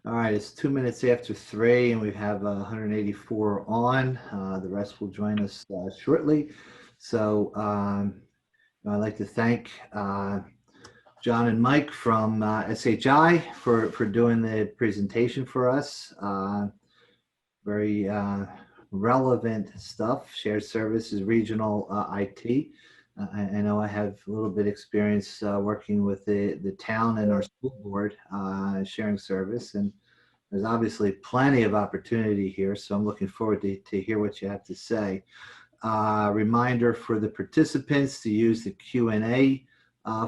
All right, it's 2 minutes after 3, and we have 184 on. The rest will join us shortly. So I'd like to thank John and Mike from SHI for doing the presentation for us. Very relevant stuff. Shared services, regional IT. I know I have a little bit experience working with the town and our school board sharing service, and there's obviously plenty of opportunity here, so I'm looking forward to hear what you have to say. Reminder for the participants to use the Q&A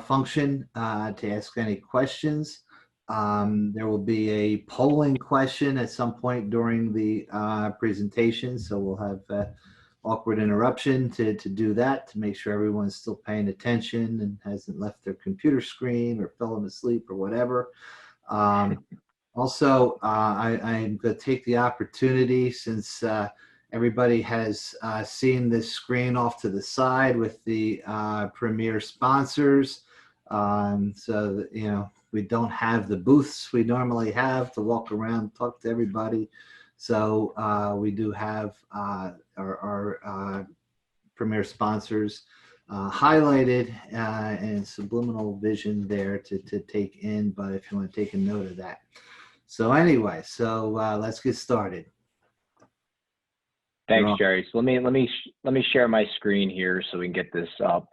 function to ask any questions. There will be a polling question at some point during the presentation, so we'll have awkward interruption to do that to make sure everyone's still paying attention and hasn't left their computer screen or fell asleep or whatever. Also, I'm going to take the opportunity, since everybody has seen this screen off to the side with the premier sponsors, so that, we don't have the booths we normally have to walk around and talk to everybody. So we do have our premier sponsors highlighted and subliminal vision there to take in, but if you want to take a note of that. So anyway, let's get started. Thanks, Jerry. So let me share my screen here so we can get this up.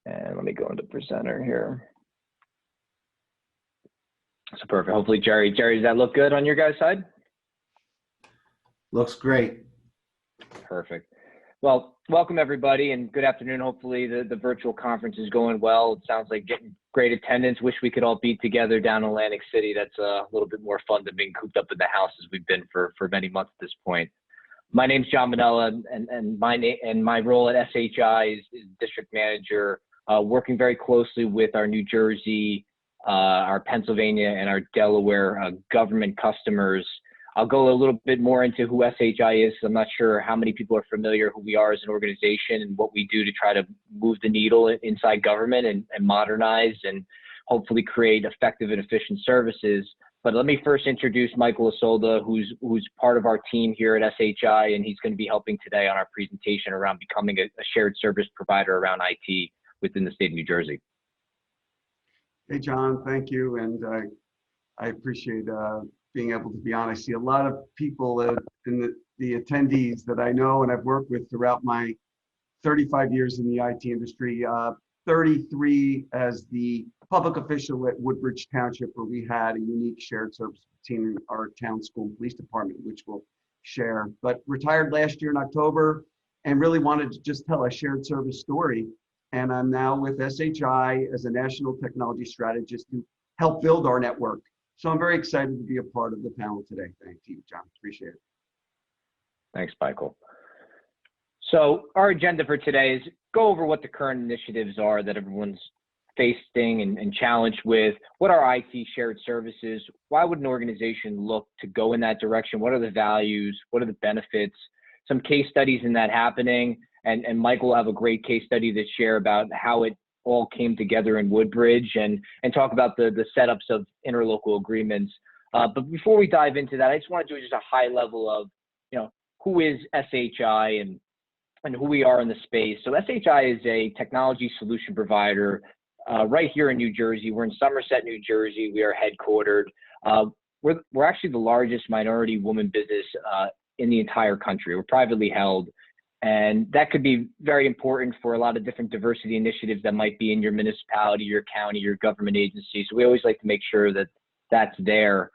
And let me go into presenter here. So perfect. Hopefully, Jerry, does that look good on your guys' side? Looks great. Perfect. Well, welcome everybody, and good afternoon. Hopefully the virtual conference is going well. It sounds like getting great attendance. Wish we could all be together down in Atlantic City. That's a little bit more fun than being cooped up in the house as we've been for many months at this point. My name's John Manella, and my role at SHI is district manager, working very closely with our New Jersey, our Pennsylvania, and our Delaware government customers. I'll go a little bit more into who SHI is. I'm not sure how many people are familiar who we are as an organization and what we do to try to move the needle inside government and modernize and hopefully create effective and efficient services. But let me first introduce Michael Isolda, who's part of our team here at SHI, and he's going to be helping today on our presentation around becoming a shared service provider around IT within the state of New Jersey. Hey, John, thank you. And I appreciate being able to be on. I see a lot of people in the attendees that I know and I've worked with throughout my 35 years in the IT industry, 33 as the public official at Woodbridge Township, where we had a unique shared service between our town, school, and police department, which we'll share. But retired last year in October and really wanted to just tell a shared service story. And I'm now with SHI as a national technology strategist to help build our network. So I'm very excited to be a part of the panel today. Thank you, John. Appreciate it. Thanks, Michael. So our agenda for today is go over what the current initiatives are that everyone's facing and challenged with. What are IT shared services? Why would an organization look to go in that direction? What are the values? What are the benefits? Some case studies in that happening. And Michael will have a great case study to share about how it all came together in Woodbridge and talk about the setups of interlocal agreements. But before we dive into that, I just want to do just a high level of, who is SHI and who we are in the space. So SHI is a technology solution provider right here in New Jersey. We're in Somerset, New Jersey. We are headquartered. We're actually the largest minority woman business in the entire country. We're privately held. And that could be very important for a lot of different diversity initiatives that might be in your municipality, your county, your government agency. So we always like to make sure that that's there.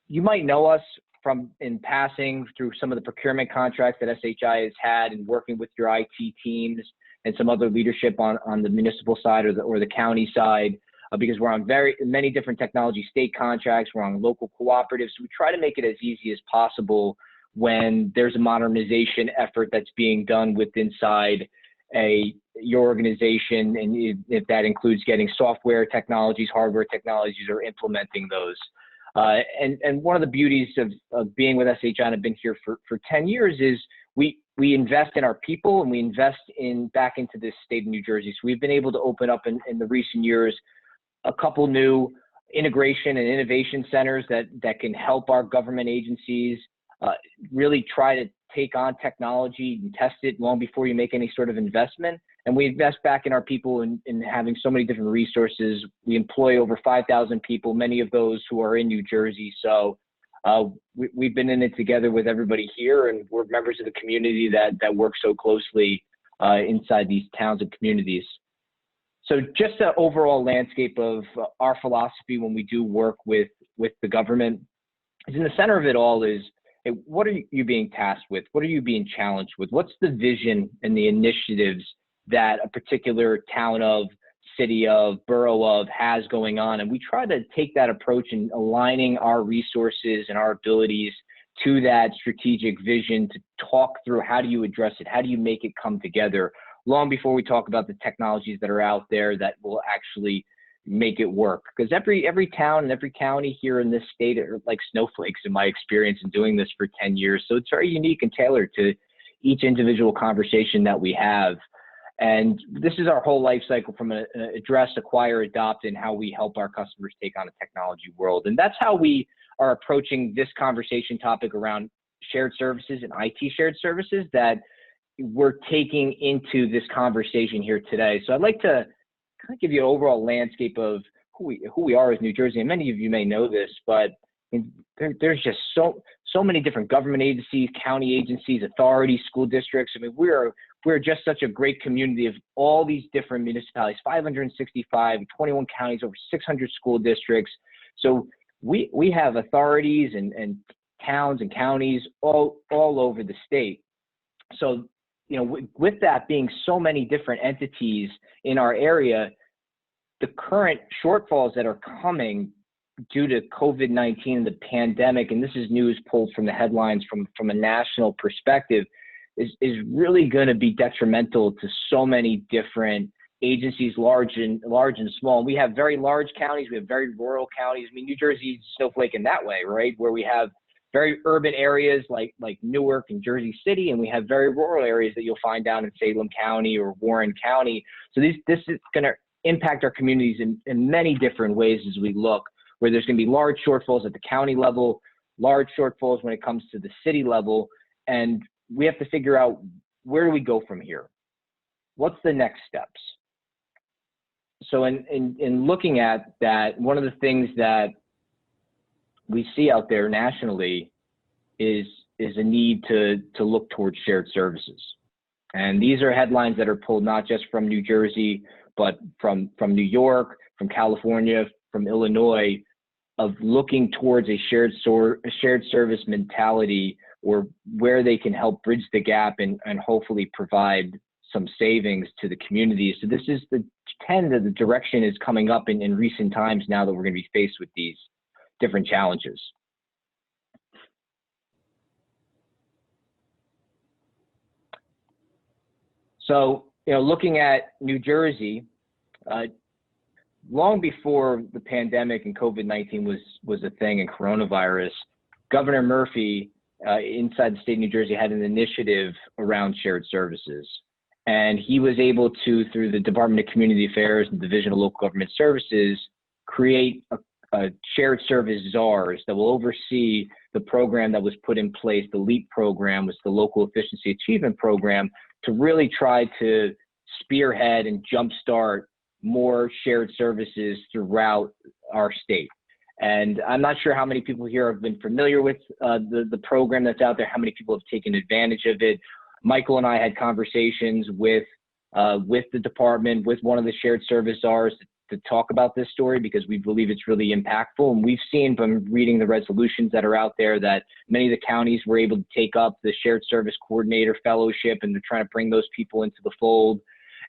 You might know us from in passing through some of the procurement contracts that SHI has had and working with your IT teams and some other leadership on the municipal side or the county side, because we're on many different technology state contracts. We're on local cooperatives. So we try to make it as easy as possible when there's a modernization effort that's being done inside your organization, and if that includes getting software technologies, hardware technologies, or implementing those. And one of the beauties of being with SHI, and I've been here for 10 years, is we invest in our people, and we invest back into this state of New Jersey. So we've been able to open up in the recent years a couple new integration and innovation centers that can help our government agencies really try to take on technology and test it long before you make any sort of investment. And we invest back in our people in having so many different resources. We employ over 5,000 people, many of those who are in New Jersey. So we've been in it together with everybody here, and we're members of the community that work so closely inside these towns and communities. So just the overall landscape of our philosophy when we do work with the government is in the center of it all is, hey, what are you being tasked with? What are you being challenged with? What's the vision and the initiatives that a particular town of, city of, borough of has going on? And we try to take that approach in aligning our resources and our abilities to that strategic vision to talk through how do you address it? How do you make it come together? Long before we talk about the technologies that are out there that will actually make it work. Because every town and every county here in this state are like snowflakes in my experience in doing this for 10 years. So it's very unique and tailored to each individual conversation that we have. And this is our whole life cycle from address, acquire, adopt, and how we help our customers take on a technology world. And that's how we are approaching this conversation topic around shared services and IT shared services that we're taking into this conversation here today. So I'd like to kind of give you an overall landscape of who we are as New Jersey. And many of you may know this, but there's just so many different government agencies, county agencies, authorities, school districts. I mean, we're just such a great community of all these different municipalities, 565, 21 counties, over 600 school districts. So we have authorities and towns and counties all over the state. So, you know, with that being so many different entities in our area, the current shortfalls that are coming due to COVID-19 and the pandemic, and this is news pulled from the headlines from a national perspective, is really going to be detrimental to so many different agencies, large and small. We have very large counties, we have very rural counties. I mean, New Jersey's snowflake in that way, right? Where we have very urban areas like Newark and Jersey City, and we have very rural areas that you'll find down in Salem County or Warren County. So this is going to impact our communities in many different ways as we look, where there's going to be large shortfalls at the county level, large shortfalls when it comes to the city level, and we have to figure out, where do we go from here? What's the next steps? So in looking at that, one of the things that we see out there nationally is a need to look towards shared services. And these are headlines that are pulled not just from New Jersey, but from New York, from California, from Illinois, of looking towards a shared service mentality, or where they can help bridge the gap and hopefully provide some savings to the community. So this is the direction is coming up in recent times now that we're going to be faced with these different challenges. So, you know, looking at New Jersey, long before the pandemic and COVID-19 was a thing, and coronavirus, Governor Murphy inside the state of New Jersey had an initiative around shared services. And he was able to, through the Department of Community Affairs and Division of Local Government Services, create a shared service czars that will oversee the program that was put in place. The LEAP program was the Local Efficiency Achievement Program, to really try to spearhead and jumpstart more shared services throughout our state. And I'm not sure how many people here have been familiar with the program that's out there, how many people have taken advantage of it. Michael and I had conversations with the department, with one of the shared service czars to talk about this story, because we believe it's really impactful. And we've seen from reading the resolutions that are out there that many of the counties were able to take up the shared service coordinator fellowship, and they're trying to bring those people into the fold.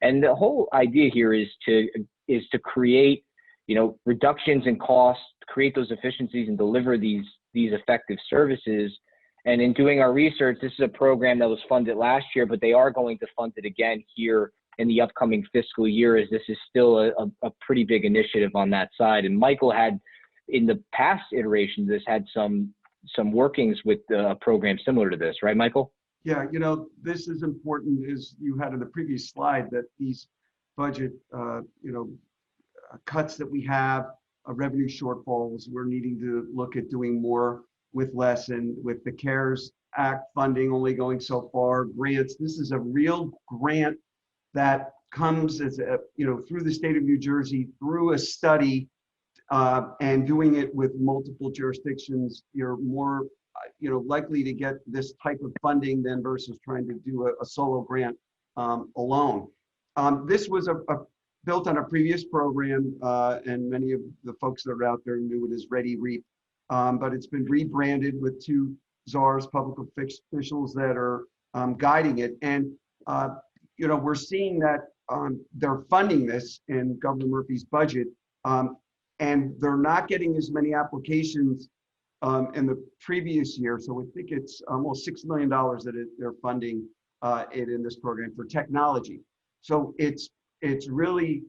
And the whole idea here is to create, you know, reductions in costs, create those efficiencies, and deliver these effective services. And in doing our research, this is a program that was funded last year, but they are going to fund it again here in the upcoming fiscal year, as this is still a pretty big initiative on that side. And Michael had, in the past iterations, this had some workings with a program similar to this, right, Michael? Yeah, this is important, as you had in the previous slide, that these budget, cuts that we have, revenue shortfalls, we're needing to look at doing more with less, and with the CARES Act funding only going so far, grants, this is a real grant that comes as through the state of New Jersey, through a study, and doing it with multiple jurisdictions, you're more likely to get this type of funding than versus trying to do a solo grant alone. This was built on a previous program, and many of the folks that are out there knew it as Ready Reap, but it's been rebranded with two czars, public officials that are guiding it. And we're seeing that they're funding this in Governor Murphy's budget, and they're not getting as many applications in the previous year. So I think it's almost $6 million that they're funding it in this program for technology. So it's really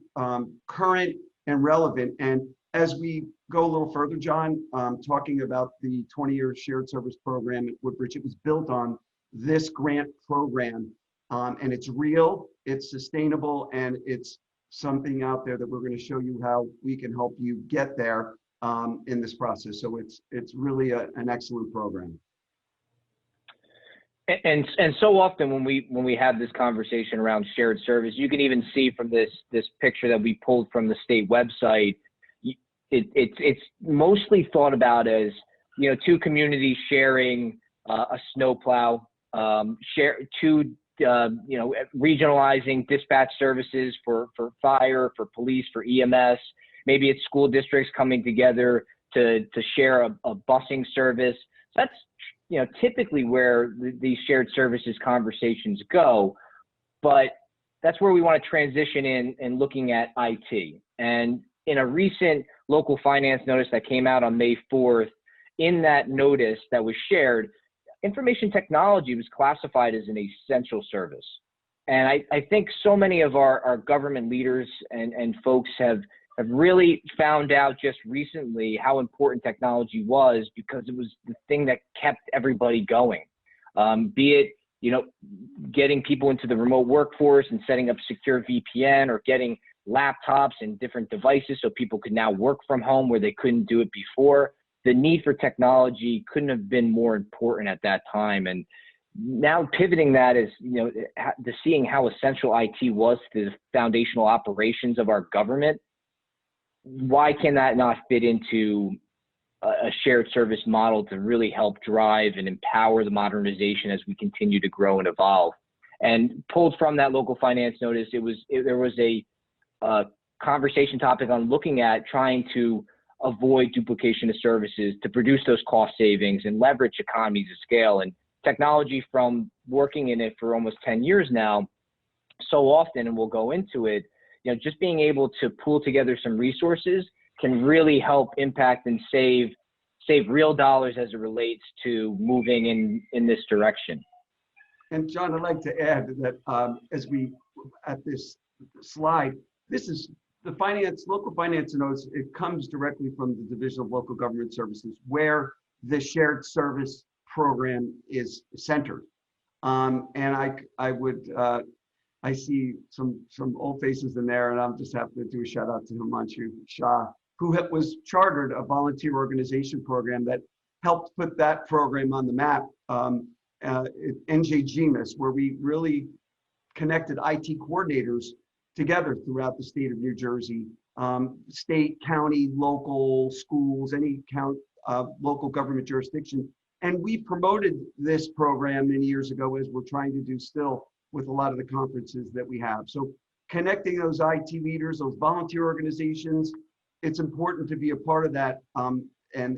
current and relevant. And as we go a little further, John, talking about the 20-year shared service program at Woodbridge, it was built on this grant program, and it's real, it's sustainable, and it's something out there that we're going to show you how we can help you get there in this process. So it's really an excellent program. And so often when we have this conversation around shared service, you can even see from this picture that we pulled from the state website, it's mostly thought about as two communities sharing a snowplow, regionalizing dispatch services for fire, for police, for EMS. Maybe it's school districts coming together to share a busing service. That's typically where these shared services conversations go, but that's where we want to transition in looking at IT. And in a recent local finance notice that came out on May 4th, in that notice that was shared, information technology was classified as an essential service. And I think so many of our government leaders and folks have really found out just recently how important technology was, because it was the thing that kept everybody going. Be it, getting people into the remote workforce and setting up secure VPN, or getting laptops and different devices so people could now work from home where they couldn't do it before. The need for technology couldn't have been more important at that time. And now pivoting that is, to seeing how essential IT was to the foundational operations of our government. Why can that not fit into a shared service model to really help drive and empower the modernization as we continue to grow and evolve? And pulled from that local finance notice, there was a conversation topic on looking at trying to avoid duplication of services to produce those cost savings and leverage economies of scale. And technology, from working in it for almost 10 years now, so often, and we'll go into it, just being able to pool together some resources can really help impact and save real dollars as it relates to moving in this direction. And John, I'd like to add that as we at this slide, this is the local finance notice. It comes directly from the Division of Local Government Services, where the shared service program is centered. And I see some old faces in there, and I'm just happy to do a shout out to Himanshu Shah, who was chartered a volunteer organization program that helped put that program on the map, NJGMIS, where we really connected IT coordinators together throughout the state of New Jersey, state, county, local schools, any local government jurisdiction. And we promoted this program many years ago, as we're trying to do still with a lot of the conferences that we have. So connecting those IT leaders, those volunteer organizations, it's important to be a part of that. And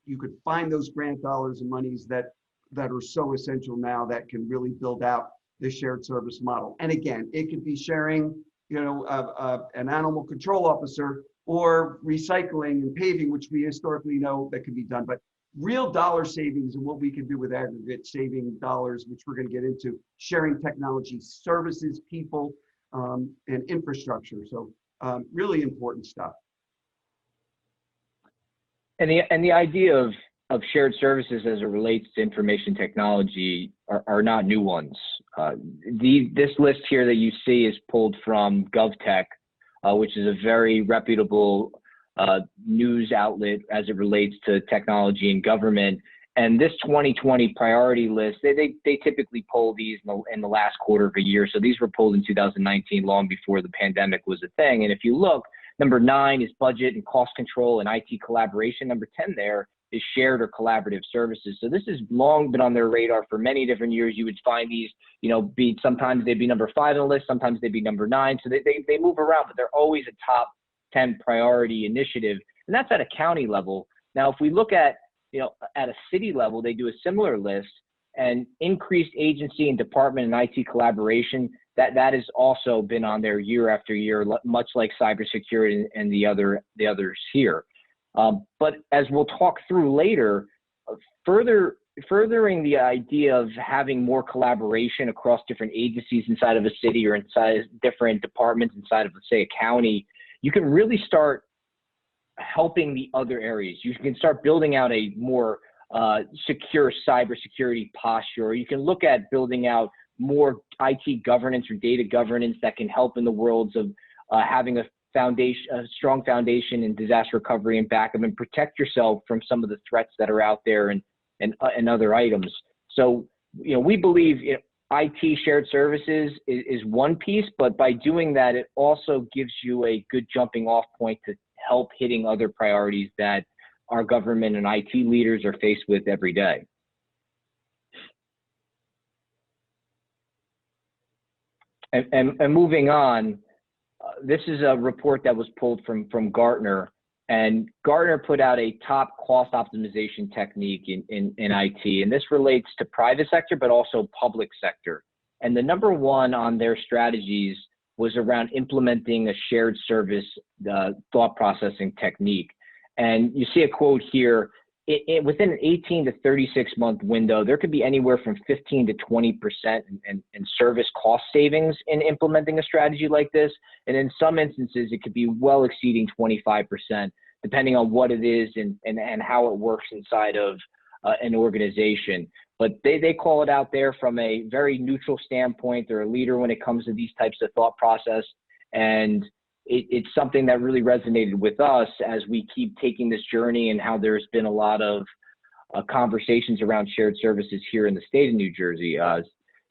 you could find those grant dollars and monies that are so essential now, that can really build out the shared service model. And again, it could be sharing, an animal control officer, or recycling and paving, which we historically know that can be done. But real dollar savings and what we can do with aggregate saving dollars, which we're going to get into, sharing technology, services, people, and infrastructure. So really important stuff. And the idea shared services as it relates to information technology are not new ones. This list here that you see is pulled from GovTech, which is a very reputable news outlet as it relates to technology and government. And this 2020 priority list, they typically pull these in the last quarter of a year. So these were pulled in 2019, long before the pandemic was a thing. And if you look, number 9 is budget and cost control and IT collaboration. Number 10 there is shared or collaborative services. So this has long been on their radar for many different years. You would find these, sometimes they'd be number 5 on the list, sometimes they'd be number 9. So they move around, but they're always a top 10 priority initiative. And that's at a county level. Now, if we look at, at a city level, they do a similar list, and increased agency and department and IT collaboration, that has also been on there year after year, much like cybersecurity and the others here. But as we'll talk through later, furthering the idea of having more collaboration across different agencies inside of a city or inside different departments inside of, let's say, a county, you can really start helping the other areas. You can start building out a more secure cybersecurity posture, or you can look at building out more IT governance or data governance that can help in the worlds of having a strong foundation in disaster recovery and backup, and protect yourself from some of the threats that are out there and other items. So, we believe IT shared services is one piece, but by doing that, it also gives you a good jumping off point to help hitting other priorities that our government and IT leaders are faced with every day. And moving on, this is a report that was pulled from Gartner, and Gartner put out a top cost optimization technique in IT, and this relates to private sector, but also public sector. And the number 1 on their strategies was around implementing a shared service thought processing technique. And you see a quote here, within an 18 to 36 month window, there could be anywhere from 15 to 20% in service cost savings in implementing a strategy like this. And in some instances, it could be well exceeding 25%, depending on what it is and how it works inside of an organization. But they call it out there from a very neutral standpoint. They're a leader when it comes to these types of thought process. And it's something that really resonated with us as we keep taking this journey, and how there's been a lot of conversations around shared services here in the state of New Jersey.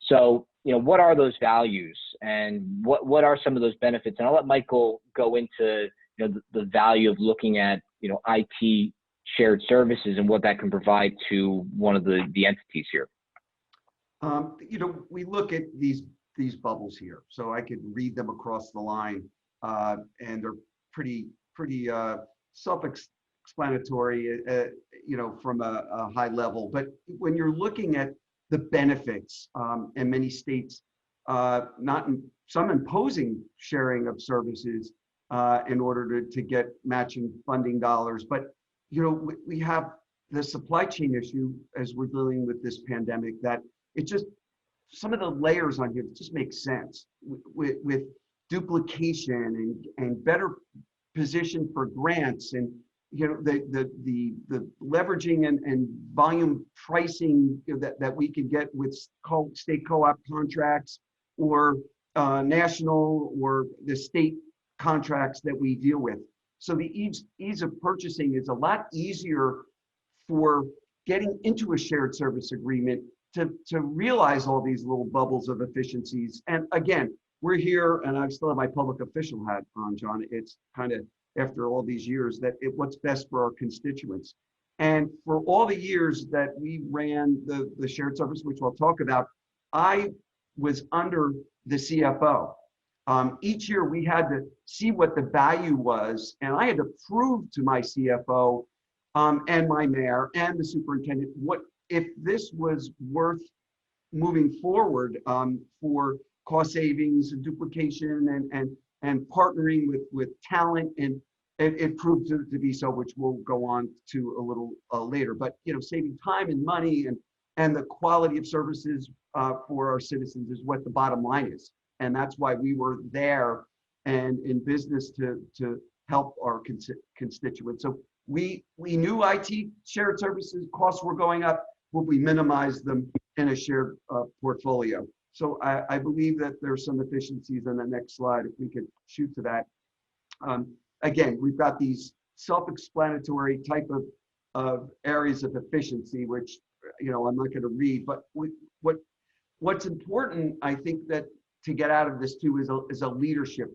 So, what are those values, and what are some of those benefits? And I'll let Michael go into the value of looking at IT shared services and what that can provide to one of the entities here. We look at these bubbles here, so I could read them across the line, and they're pretty self-explanatory, from a high level. But when you're looking at the benefits, and many states, some imposing sharing of services in order to get matching funding dollars, but we have the supply chain issue as we're dealing with this pandemic, that it just, some of the layers on here just make sense with duplication and better position for grants, and the leveraging and volume pricing that we can get with state co-op contracts, or national or the state contracts that we deal with. So the ease of purchasing is a lot easier for getting into a shared service agreement to realize all these little bubbles of efficiencies. And again, we're here, and I still have my public official hat on, John. It's kind of, after all these years, what's best for our constituents. And for all the years that we ran the shared service, which we'll talk about, I was under the CFO. Each year we had to see what the value was, and I had to prove to my CFO and my mayor and the superintendent what if this was worth moving forward for cost savings and duplication and partnering with talent, and it proved to be so, which we'll go on to a little later. But saving time and money and the quality of services for our citizens is what the bottom line is. And that's why we were there and in business to help our constituents. So we knew IT shared services costs were going up, but we minimized them in a shared portfolio. So I believe that there's some efficiencies in the next slide, if we could shoot to that. Again, we've got these self-explanatory type of areas of efficiency, which, you know, I'm not going to read, but what's important, I think, that to get out of this too is a leadership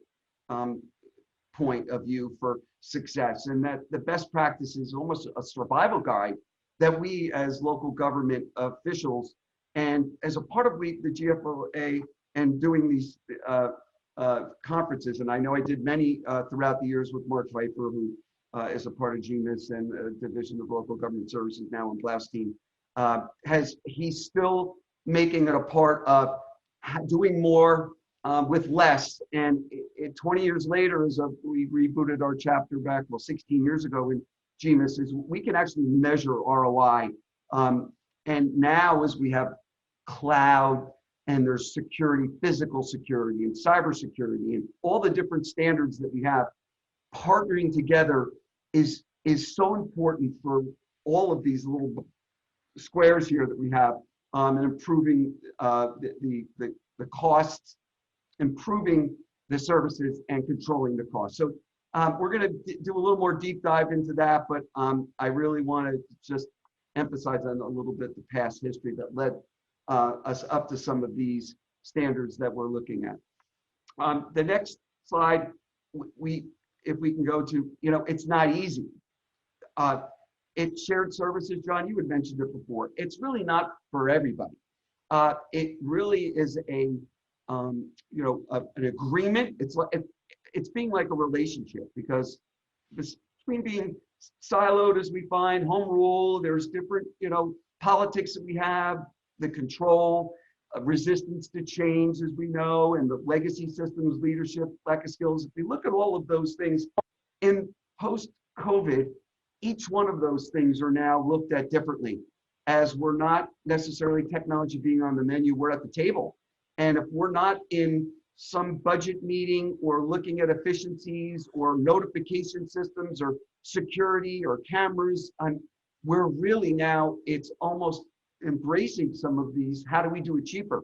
point of view for success, and that the best practice is almost a survival guide that we as local government officials and as a part of the GFOA and doing these conferences, and I know I did many throughout the years with Mark Pfeiffer, who is a part of GMIS and Division of Local Government Services now in Blaustein, he's still making it a part of doing more with less. And 20 years later, as we rebooted our chapter back, well, 16 years ago in GMIS, is we can actually measure ROI. And now as we have cloud and there's security, physical security and cybersecurity and all the different standards that we have, partnering together is so important for all of these little squares here that we have, and improving the costs, improving the services, and controlling the costs. So we're going to do a little more deep dive into that, but I really want to just emphasize on a little bit the past history that led us up to some of these standards that we're looking at. The next slide, if we can go to, you know, it's not easy. It's shared services, John, you had mentioned it before. It's really not for everybody. It really is an agreement. It's being like a relationship, because between being siloed, as we find, home rule, there's different, politics that we have, the control, resistance to change, as we know, and the legacy systems, leadership, lack of skills. If we look at all of those things in post-COVID, each one of those things are now looked at differently, as we're not necessarily technology being on the menu, we're at the table. And if we're not in some budget meeting or looking at efficiencies or notification systems or security or cameras, we're really now, it's almost embracing some of these, how do we do it cheaper?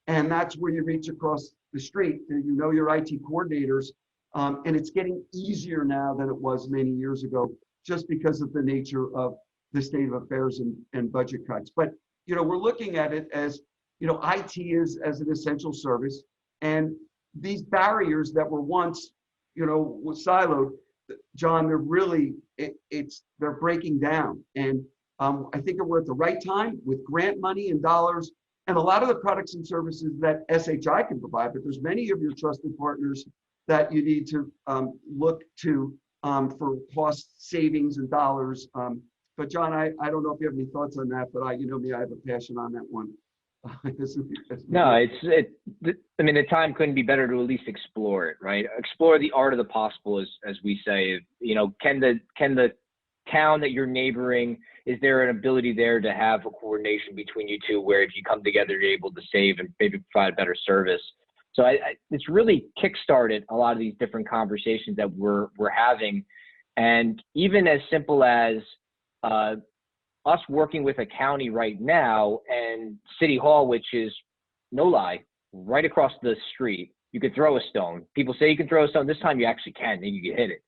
And that's where you reach across the street, and your IT coordinators, and it's getting easier now than it was many years ago, just because of the nature of the state of affairs and budget cuts. But we're looking at it as, IT is as an essential service, and these barriers that were once, were siloed, John, they're really, they're breaking down. And I think we're at the right time with grant money and dollars and a lot of the products and services that SHI can provide, but there's many of your trusted partners that you need to look to for cost savings and dollars. But John, I don't know if you have any thoughts on that, but I have a passion on that one. No, the time couldn't be better to at least explore it, right? Explore the art of the possible, as we say. Can the town that you're neighboring, is there an ability there to have a coordination between you two, where if you come together, you're able to save and maybe provide better service? So it's really kickstarted a lot of these different conversations that we're having, and even as simple as us working with a county right now and City Hall, which is, no lie, right across the street. You could throw a stone. People say you can throw a stone. This time you actually can, and you can hit it.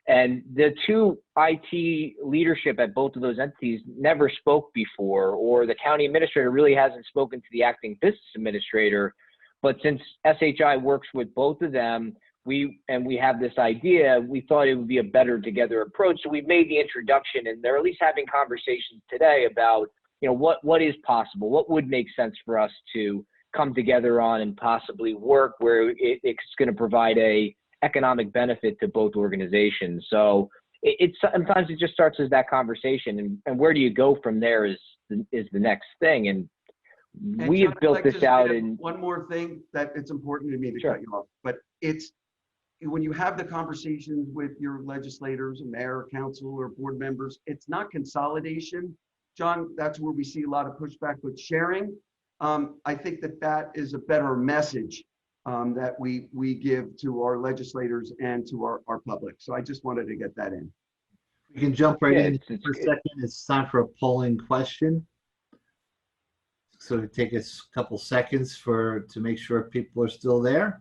And the two IT leadership at both of those entities never spoke before, or the county administrator really hasn't spoken to the acting business administrator. But since SHI works with both of them, we have this idea, we thought it would be a better together approach. So we've made the introduction, and they're at least having conversations today about, what is possible, what would make sense for us to come together on and possibly work where it's going to provide a economic benefit to both organizations. So sometimes it just starts as that conversation, and where do you go from there is the next thing. And we have built this out. And one more thing that it's important to me to cut you off, but it's when you have the conversations with your legislators and mayor, council, or board members, it's not consolidation. John, that's where we see a lot of pushback, but sharing. I think that is a better message that we give to our legislators and to our public. So I just wanted to get that in. We can jump right Yeah, in for a second. It's time for a polling question. So it take us a couple seconds to make sure people are still there.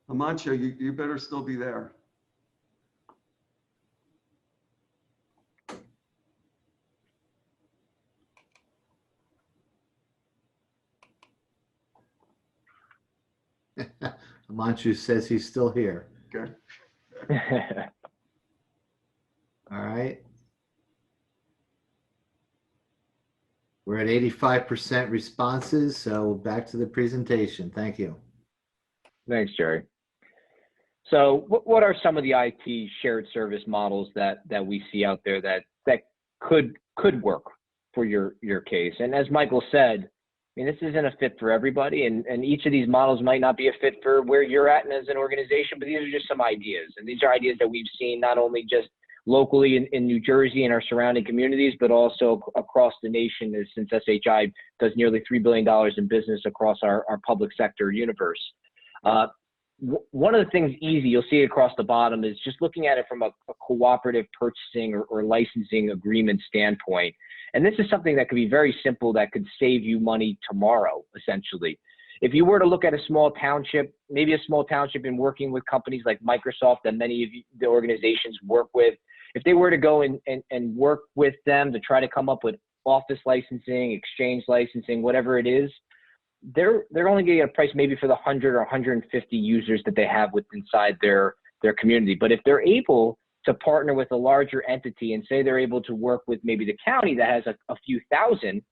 Amancio, you better still be there. Manchu says he's still here. Okay. All right. We're at 85% responses, so back to the presentation. Thank you. Thanks, Jerry. So what are some of the IT shared service models that we see out there that could work for your case? And as Michael said, I mean, this isn't a fit for everybody, and each of these models might not be a fit for where you're at and as an organization, but these are just some ideas. And these are ideas that we've seen not only just locally in New Jersey and our surrounding communities, but also across the nation, since SHI does nearly $3 billion in business across our public sector universe. One of the things easy, you'll see it across the bottom, is just looking at it from a cooperative purchasing or licensing agreement standpoint. And this is something that could be very simple that could save you money tomorrow, essentially. If you were to look at a small township, maybe a small township in working with companies like Microsoft that many of the organizations work with, if they were to go and work with them to try to come up with office licensing, exchange licensing, whatever it is, they're only going to get a price maybe for the 100 or 150 users that they have inside their community. But if they're able to partner with a larger entity and say they're able to work with maybe the county that has a few thousand,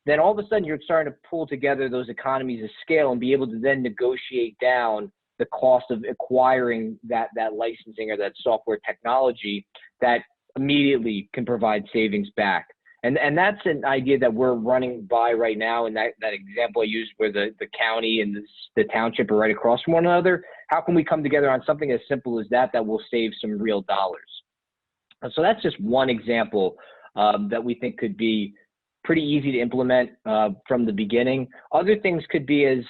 then all of a sudden you're starting to pull together those economies of scale and be able to then negotiate down the cost of acquiring that licensing or that software technology that immediately can provide savings back. And that's an idea that we're running by right now. And that example I used where the county and the township are right across from one another, how can we come together on something as simple as that will save some real dollars? And so that's just one example that we think could be pretty easy to implement from the beginning. Other things could be as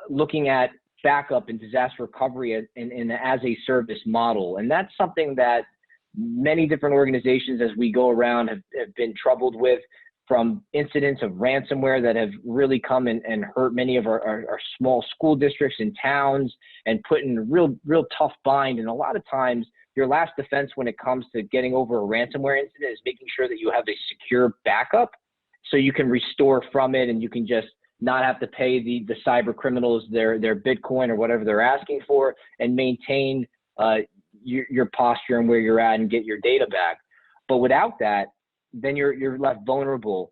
looking at backup and disaster recovery in as a service model. And that's something that many different organizations as we go around have been troubled with, from incidents of ransomware that have really come and hurt many of our small school districts and towns and put in a real tough bind. And a lot of times your last defense when it comes to getting over a ransomware incident is making sure that you have a secure backup so you can restore from it and you can just not have to pay the cyber criminals their Bitcoin or whatever they're asking for and maintain your posture and where you're at and get your data back. But without that, then you're left vulnerable.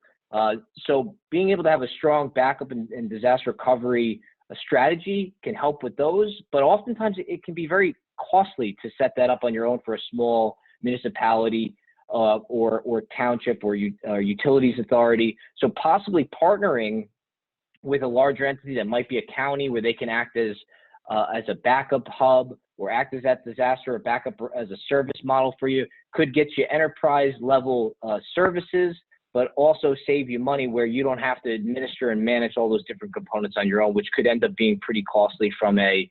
So being able to have a strong backup and disaster recovery strategy can help with those, but oftentimes it can be very costly to set that up on your own for a small municipality or township or utilities authority. So possibly partnering with a larger entity that might be a county where they can act as a backup hub or act as that disaster or backup as a service model for you could get you enterprise level services, but also save you money where you don't have to administer and manage all those different components on your own, which could end up being pretty costly from a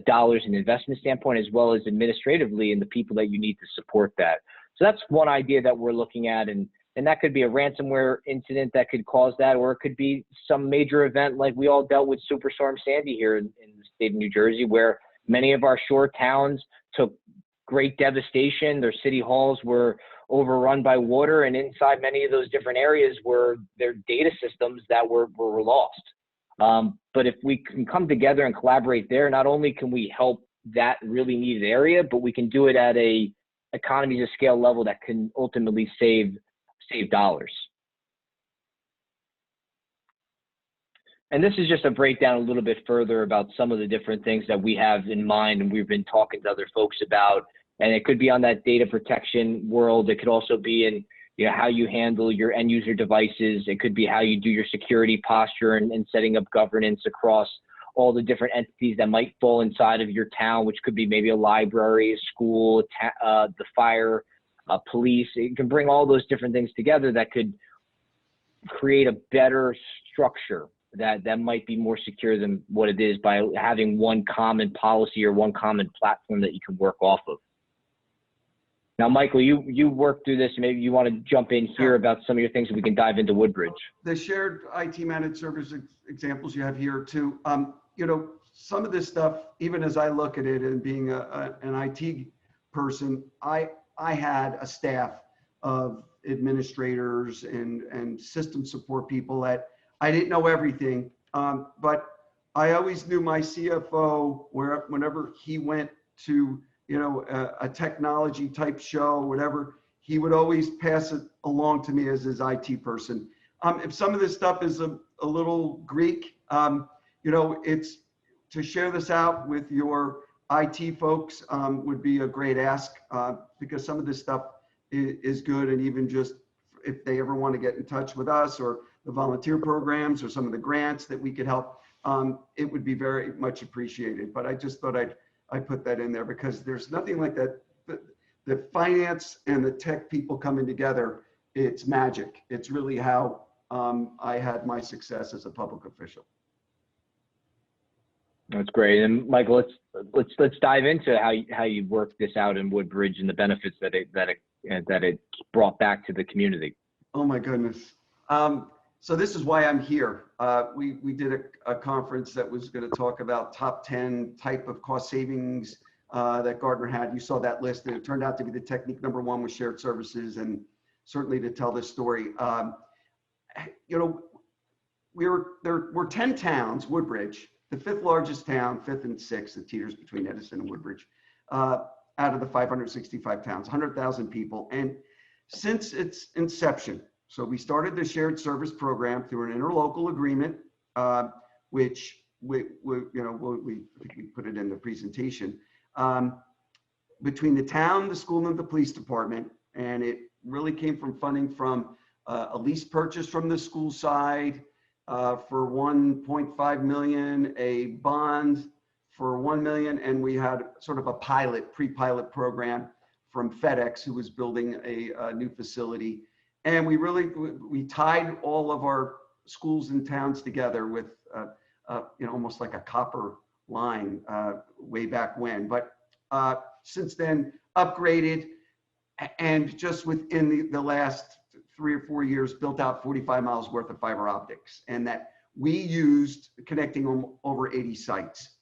dollars and investment standpoint, as well as administratively and the people that you need to support that. So that's one idea that we're looking at, and that could be a ransomware incident that could cause that, or it could be some major event like we all dealt with Superstorm Sandy here in the state of New Jersey, where many of our shore towns took great devastation. Their city halls were overrun by water, and inside many of those different areas were their data systems that were lost. But if we can come together and collaborate there, not only can we help that really needed area, but we can do it at a economies of scale level that can ultimately save dollars. And this is just a breakdown a little bit further about some of the different things that we have in mind and we've been talking to other folks about. And it could be on that data protection world. It could also be in how you handle your end user devices. It could be how you do your security posture and setting up governance across all the different entities that might fall inside of your town, which could be maybe a library, a school, the fire, police. It can bring all those different things together that could create a better structure that might be more secure than what it is by having one common policy or one common platform that you can work off of. Now, Michael, you worked through this. Maybe you want to jump in here about some of your things, and we can dive into Woodbridge. The shared IT managed service examples you have here too. You know, some of this stuff, even as I look at it and being an IT person, I had a staff of administrators and system support people that I didn't know everything, but I always knew my CFO whenever he went to, you know, a technology type show, whatever, he would always pass it along to me as his IT person. If some of this stuff is a little Greek, you know, it's to share this out with your IT folks would be a great ask because some of this stuff is good. And even just if they ever want to get in touch with us or the volunteer programs or some of the grants that we could help, it would be very much appreciated. But I just thought I'd put that in there because there's nothing like that. The finance and the tech people coming together, it's magic. It's really how I had my success as a public official. That's great. And Michael, let's dive into how you work this out in Woodbridge and the benefits that it brought back to the community. Oh my goodness. So this is why I'm here. We did a conference that was going to talk about top 10 type of cost savings that Gartner had. You saw that list, and it turned out to be the technique #1 was shared services, and certainly to tell this story. You know, there were 10 towns, Woodbridge, the 5th largest town, 5th and 6th, it teeters between Edison and Woodbridge, out of the 565 towns, 100,000 people. And since its inception, so we started the shared service program through an interlocal agreement, which I think we put it in the presentation, between the town, the school, and the police department. And it really came from funding from a lease purchase from the school side for 1.5 million, a bond for 1 million, and we had sort of a pre-pilot program from FedEx, who was building a new facility. And we tied all of our schools and towns together with, you know, almost like a copper line way back when. But since then, upgraded, and just within the last 3 or 4 years, built out 45 miles worth of fiber optics, and that we used connecting over 80 sites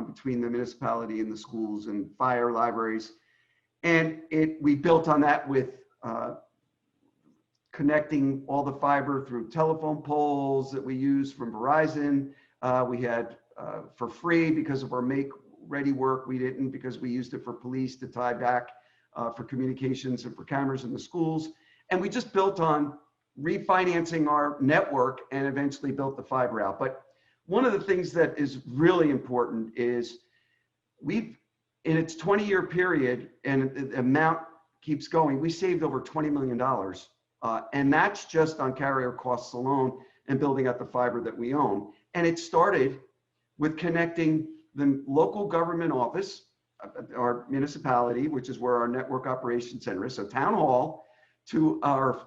between the municipality and the schools and fire libraries. And we built on that with connecting all the fiber through telephone poles that we use from Verizon. We had for free because of our make ready work. We didn't, because we used it for police to tie back for communications and for cameras in the schools. And we just built on refinancing our network and eventually built the fiber out. But one of the things that is really important is in its 20-year period, and the amount keeps going, we saved over $20 million. And that's just on carrier costs alone and building out the fiber that we own. And it started with connecting the local government office, our municipality, which is where our network operations center is, so town hall, to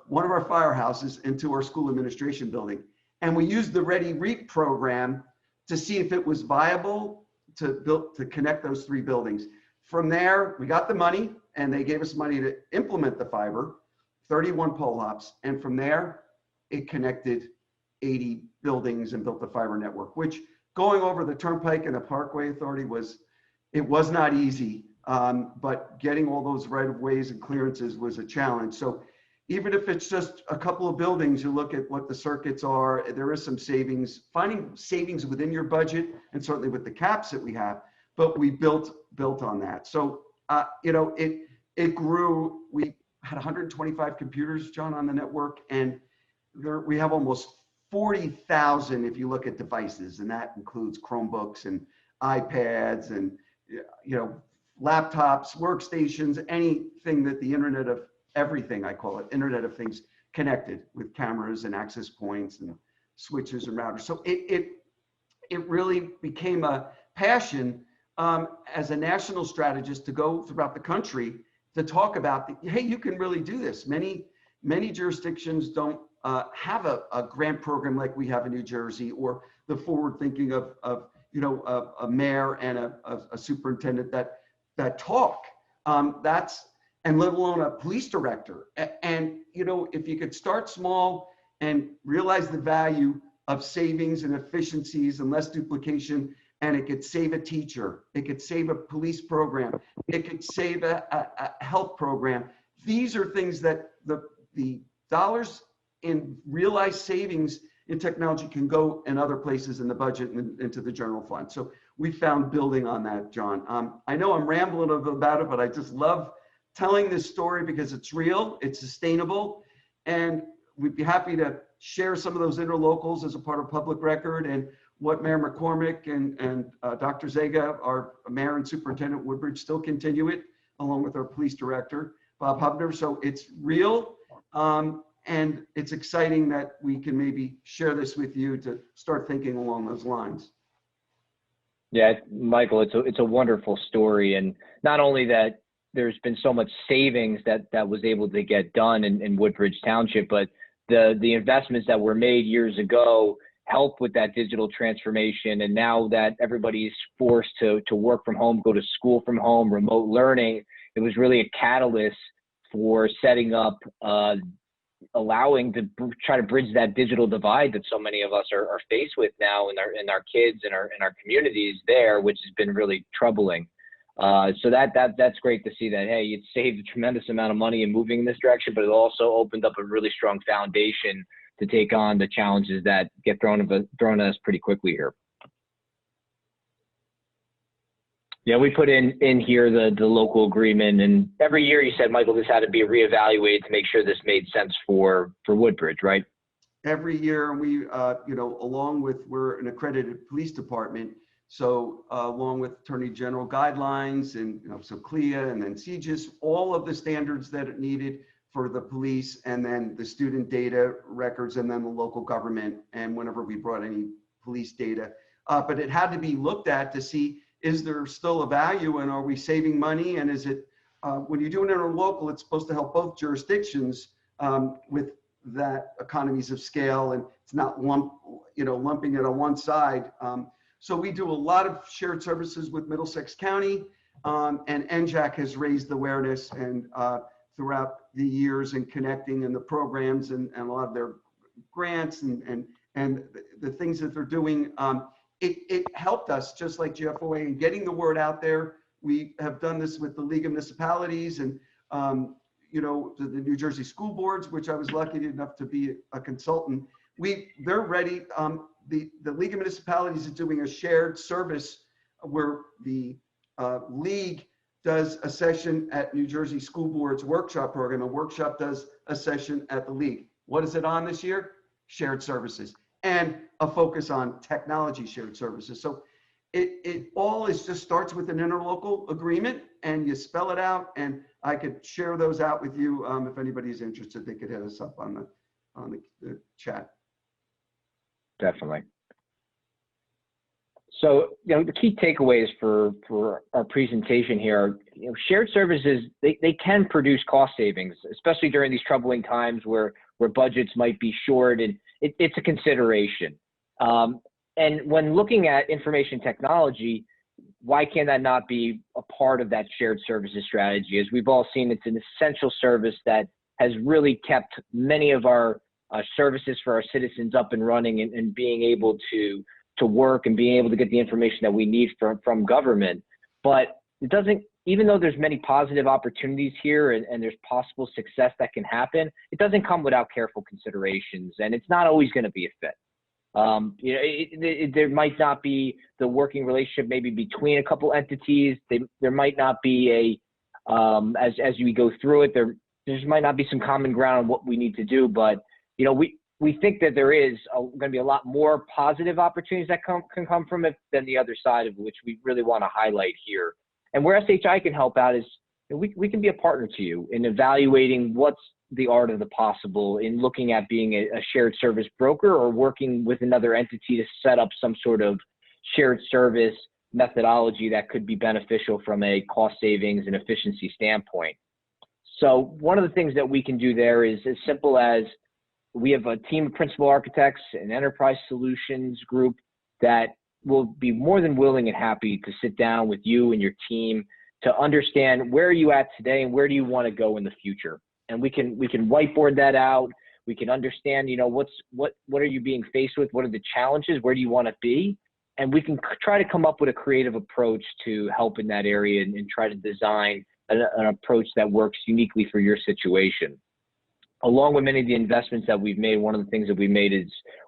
one of our firehouses, into our school administration building. And we used the Ready REAP program to see if it was viable to connect those 3 buildings. From there, we got the money, and they gave us money to implement the fiber, 31 pole hops. And from there, it connected 80 buildings and built the fiber network, which going over the Turnpike and the Parkway Authority was not easy. But getting all those right of ways and clearances was a challenge. So even if it's just a couple of buildings, you look at what the circuits are, there is some savings, finding savings within your budget, and certainly with the caps that we have, but we built on that. So, you know, it grew. We had 125 computers, John, on the network, and we have almost 40,000 if you look at devices, and that includes Chromebooks and iPads and, you know, laptops, workstations, anything that the Internet of Everything, I call it, Internet of Things, connected with cameras and access points and switches and routers. So it really became a passion as a national strategist to go throughout the country to talk about, hey, you can really do this. Many jurisdictions don't have a grant program like we have in New Jersey, or the forward thinking of you know, a mayor and a superintendent that talk. And let alone a police director. And, you know, if you could start small and realize the value of savings and efficiencies and less duplication, and it could save a teacher, it could save a police program, it could save a health program. These are things that the dollars in realized savings in technology can go in other places in the budget and into the general fund. So we found building on that, John. I know I'm rambling about it, but I just love telling this story because it's real, it's sustainable, and we'd be happy to share some of those interlocals as a part of public record, and what Mayor McCormick and Dr. Zega, our mayor and superintendent Woodbridge, still continue it, along with our police director, Bob Hubner. So it's real, and it's exciting that we can maybe share this with you to start thinking along those lines. Yeah, Michael, it's a wonderful story, and not only that, there's been so much savings that was able to get done in Woodbridge Township, but the investments that were made years ago help with that digital transformation. And now that everybody's forced to work from home, go to school from home, remote learning, it was really a catalyst for setting up, allowing to try to bridge that digital divide that so many of us are faced with now in our kids and our communities there, which has been really troubling. So that's great to see that, hey, it saved a tremendous amount of money in moving in this direction, but it also opened up a really strong foundation to take on the challenges that get thrown at us pretty quickly here. Yeah, we put in here the local agreement, and every year you said, Michael, this had to be reevaluated to make sure this made sense for Woodbridge, right? Every year, we, you know, along with, we're an accredited police department, so along with Attorney General guidelines and, you know, so CLIA and then CGIS, all of the standards that are needed for the police, and then the student data records, and then the local government, and whenever we brought any police data. But it had to be looked at to see, is there still a value, and are we saving money? And is it, when you do an interlocal, it's supposed to help both jurisdictions with that economies of scale, and it's not lumping it on one side. So we do a lot of shared services with Middlesex County, and NJAC has raised awareness and throughout the years and connecting in the programs and a lot of their grants and the things that they're doing. It helped us, just like GFOA, in getting the word out there. We have done this with the League of Municipalities and you know, the New Jersey school boards, which I was lucky enough to be a consultant. They're ready. The League of Municipalities is doing a shared service where the League does a session at New Jersey School Board's workshop program. A workshop does a session at the League. What is it on this year? Shared services, and a focus on technology shared services. So it all just starts with an interlocal agreement, and you spell it out, and I could share those out with you. If anybody's interested, they could hit us up on the chat. Definitely. So, you know, the key takeaways for our presentation here, you know, shared services, they can produce cost savings, especially during these troubling times where budgets might be short, and it's a consideration. And when looking at information technology, why can that not be a part of that shared services strategy? As we've all seen, it's an essential service that has really kept many of our services for our citizens up and running and being able to work and being able to get the information that we need from government. But it doesn't, even though there's many positive opportunities here and there's possible success that can happen, it doesn't come without careful considerations, and it's not always going to be a fit. You know, there might not be the working relationship maybe between a couple entities. There might not be as we go through it, there might not be some common ground on what we need to do, but you know, we think that there is going to be a lot more positive opportunities that can come from it than the other side, of which we really want to highlight here. And where SHI can help out is, you know, we can be a partner to you in evaluating what's the art of the possible in looking at being a shared service broker or working with another entity to set up some sort of shared service methodology that could be beneficial from a cost savings and efficiency standpoint. So one of the things that we can do there is as simple as we have a team of principal architects, an enterprise solutions group that will be more than willing and happy to sit down with you and your team to understand where are you at today and where do you want to go in the future. And we can whiteboard that out. We can understand, what are you being faced with? What are the challenges? Where do you want to be? And we can try to come up with a creative approach to help in that area and try to design an approach that works uniquely for your situation. Along with many of the investments that we've made, one of the things that we made is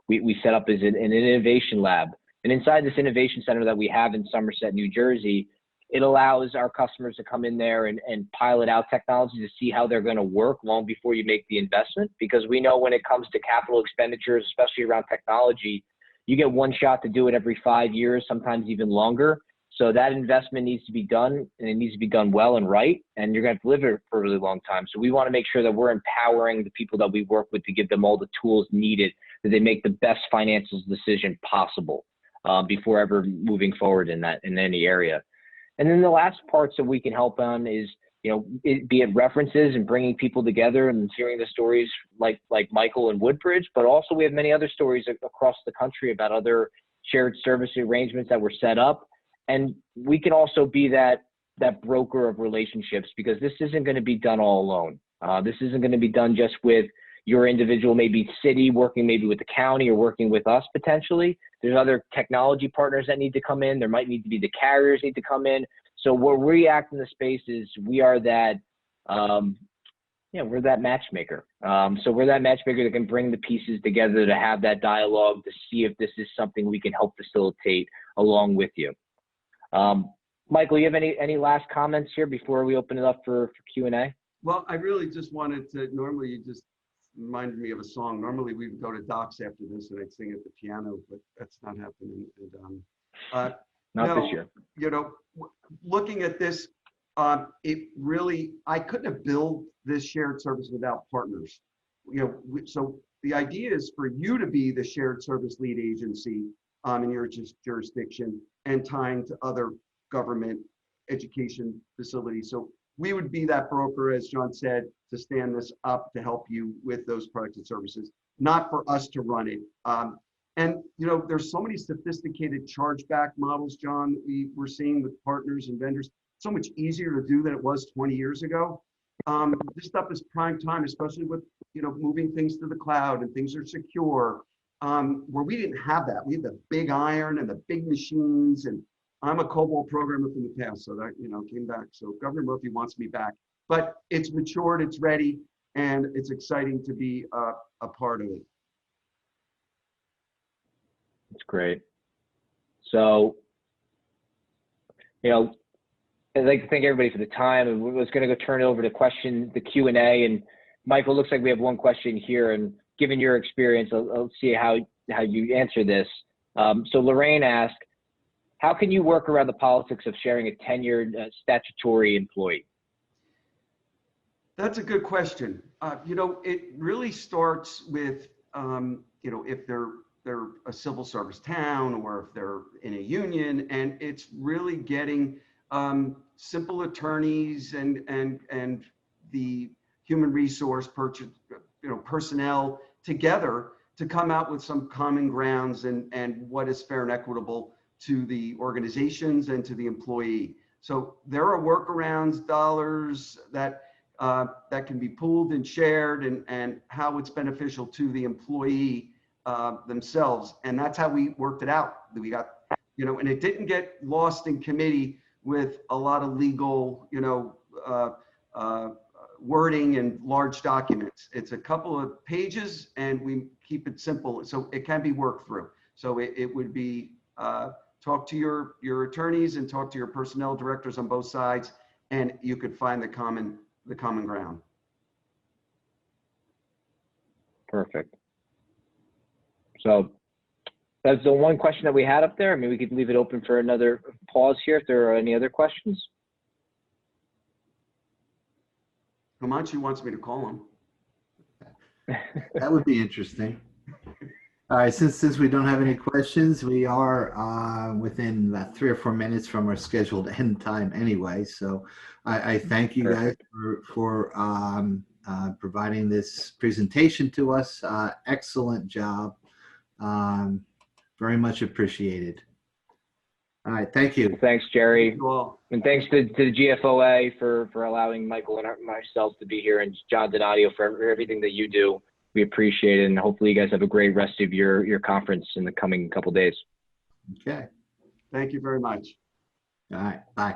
we set up as an innovation lab. And inside this innovation center that we have in Somerset, New Jersey, it allows our customers to come in there and pilot out technology to see how they're going to work long before you make the investment. Because we know when it comes to capital expenditures, especially around technology, you get one shot to do it every 5 years, sometimes even longer. So that investment needs to be done, and it needs to be done well and right, and you're going to have to live it for a really long time. So we want to make sure that we're empowering the people that we work with to give them all the tools needed that they make the best financial decision possible before ever moving forward in any area. And then the last parts that we can help on is, be it references and bringing people together and hearing the stories like Michael and Woodbridge, but also we have many other stories across the country about other shared service arrangements that were set up. And we can also be that broker of relationships, because this isn't going to be done all alone. This isn't going to be done just with your individual, maybe city, working maybe with the county or working with us potentially. There's other technology partners that need to come in. There might need to be the carriers need to come in. So where we act in the space is we are that, we're that matchmaker. So we're that matchmaker that can bring the pieces together to have that dialogue to see if this is something we can help facilitate along with you. Michael, you have any last comments here before we open it up for Q&A? Well, I really just wanted to, normally you just reminded me of a song. Normally we would go to Docs after this and I'd sing at the piano, but that's not happening. And, Not this year. Looking at this, it really, I couldn't have built this shared service without partners. So the idea is for you to be the shared service lead agency in your jurisdiction and tying to other government education facilities. So we would be that broker, as John said, to stand this up to help you with those products and services, not for us to run it. And there's so many sophisticated chargeback models, John, we're seeing with partners and vendors. So much easier to do than it was 20 years ago. This stuff is prime time, especially with moving things to the cloud and things are secure. Where we didn't have that. We had the big iron and the big machines, and I'm a COBOL programmer from the past, so that came back. So Governor Murphy wants me back, but it's matured, it's ready, and it's exciting to be a part of it. That's great. So, I'd like to thank everybody for the time, and we're just going to go turn it over to the Q&A. And Michael, looks like we have one question here, and given your experience, I'll see how you answer this. So Lorraine asked, how can you work around the politics of sharing a tenured statutory employee? That's a good question. It really starts with, if they're a civil service town or if they're in a union, and it's really getting simple attorneys and the human resource personnel together to come out with some common grounds and what is fair and equitable to the organizations and to the employee. So there are workarounds, dollars that can be pooled and shared, and how it's beneficial to the employee themselves. And that's how we worked it out. We got, and it didn't get lost in committee with a lot of legal, wording and large documents. It's a couple of pages and we keep it simple so it can be worked through. So it would be talk to your attorneys and talk to your personnel directors on both sides, and you could find the common ground. Perfect. So that's the one question that we had up there. I mean, we could leave it open for another pause here if there are any other questions. Comanche wants me to call him. That would be interesting. All right, since we don't have any questions, we are within about 3 or 4 minutes from our scheduled end time anyway. So I thank you guys for providing this presentation to us. Excellent job. Very much appreciated. All right, thank you. Thanks, Jerry. Thank you all. And thanks to the GFOA for allowing Michael and myself to be here, and John Donadio for everything that you do. We appreciate it, and hopefully you guys have a great rest of your conference in the coming couple days. Okay. Thank you very much. All right, bye.